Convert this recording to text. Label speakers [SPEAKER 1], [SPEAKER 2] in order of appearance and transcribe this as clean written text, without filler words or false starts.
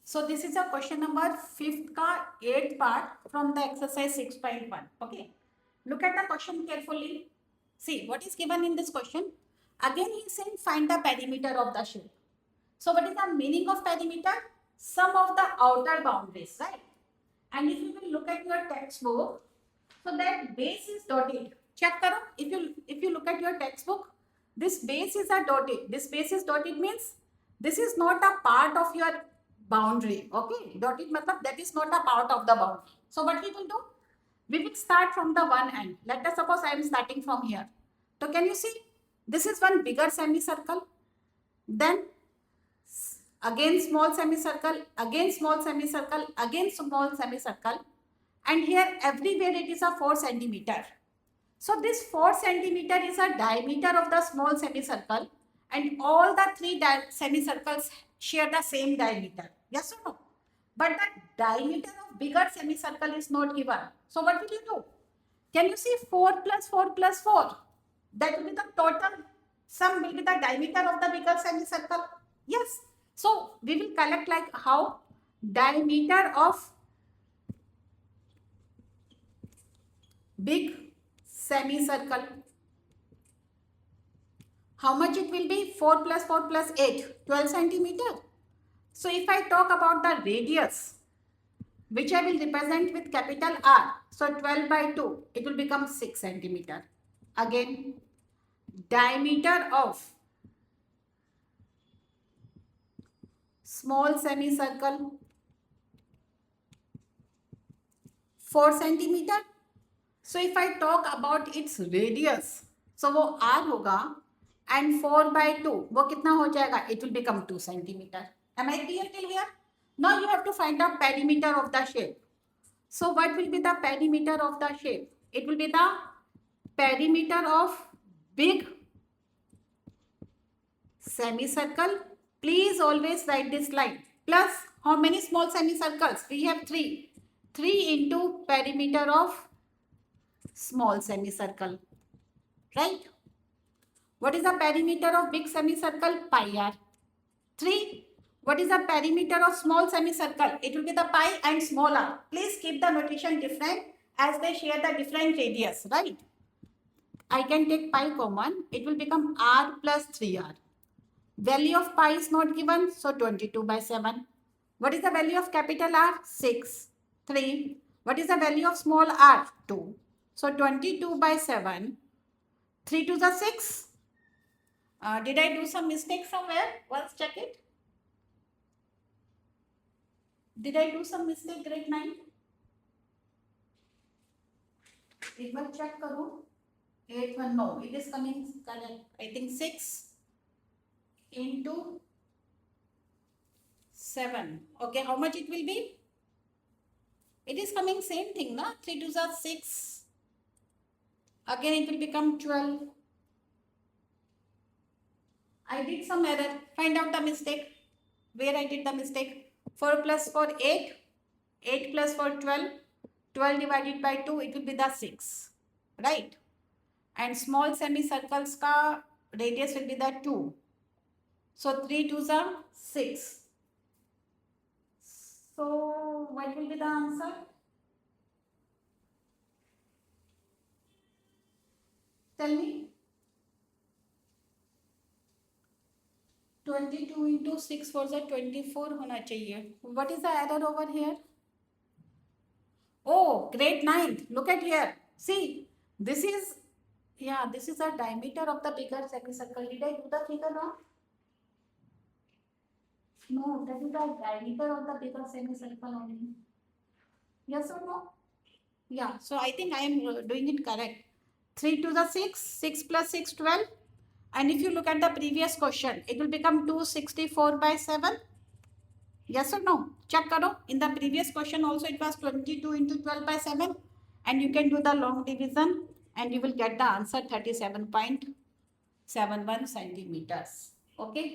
[SPEAKER 1] So this is a question number 5th का 8th part from the exercise 6.1. Okay. Look at the question carefully. See what is given in this question. Again he is saying find the perimeter of the shape. So what is the meaning of perimeter? Sum of the outer boundaries, right? And if you will look at your textbook, so that base is dotted. Check karo. If you look at your textbook, this base is a dotted. This base is dotted means this is not a part of your boundary. Okay, dotted matlab that is not a part of the boundary. So what we will do? We will start from the one end. Let us suppose I am starting from here. So can you see? This is one bigger semicircle. Then again small semicircle, again small semicircle, again small semicircle. And here everywhere it is a 4 centimeter. So this 4 centimeter is a diameter of the small semicircle, and all the 3 semicircles share the same diameter. Yes or no? But the diameter of bigger semicircle is not given. So what will you do? Can you see 4 plus 4 plus 4? That will be the total sum will be the diameter of the bigger semicircle. Yes. So we will collect like how diameter of big semicircle. How much it will be? 4 plus 4 plus 8, 12 centimeter. So if I talk about the radius, which I will represent with capital R, so 12 by 2, it will become 6 centimeter. Again, diameter of small semicircle, 4 centimeter. So if I talk about its radius, so वो R होगा and 4 by 2, वो कितना हो जाएगा? It will become 2 centimeter. Am I clear till here? Now you have to find the perimeter of the shape. So what will be the perimeter of the shape? It will be the perimeter of big semicircle. Please always write this line. Plus how many small semicircles? We have 3. 3 into perimeter of small semicircle. Right? What is the perimeter of big semicircle? Pi r. 3. What is the perimeter of small semicircle? It will be the pi and small r. Please keep the notation different as they share the different radius, right? I can take pi common. It will become r plus 3r. Value of pi is not given, so 22 by 7. What is the value of capital R? 6. 3. What is the value of small r? 2. So 22 by 7. 3 to the 6. Did I do some mistake somewhere? Once check it. Did I do some mistake grade 9? एक बार check करो. 8 1 no. It is coming correct. I think 6 into 7. Okay, how much it will be? It is coming same thing, na? 3 to the 6. Again it will become 12. I did some error. Find out the mistake. Where I did the mistake. 4 plus 4, 8. 8 plus 4, 12. 12 divided by 2, it will be the 6. Right? And small semicircles ka radius will be the 2. So 3 to the 6. So what will be the answer? Tell me. 22 into 6 for the 24 होना चाहिए. What is the error over here? Oh, grade 9. Look at here. See, this is the diameter of the bigger semicircle. Did I do the figure wrong? No, that is the diameter of the bigger semicircle only. Yes or no? Yeah, so I think I am doing it correct. 3 to the 6, 6 plus 6, 12. And if you look at the previous question, it will become 264 by 7. Yes or no? Check karo. In the previous question also it was 22 into 12 by 7. And you can do the long division and you will get the answer 37.71 centimeters. Okay.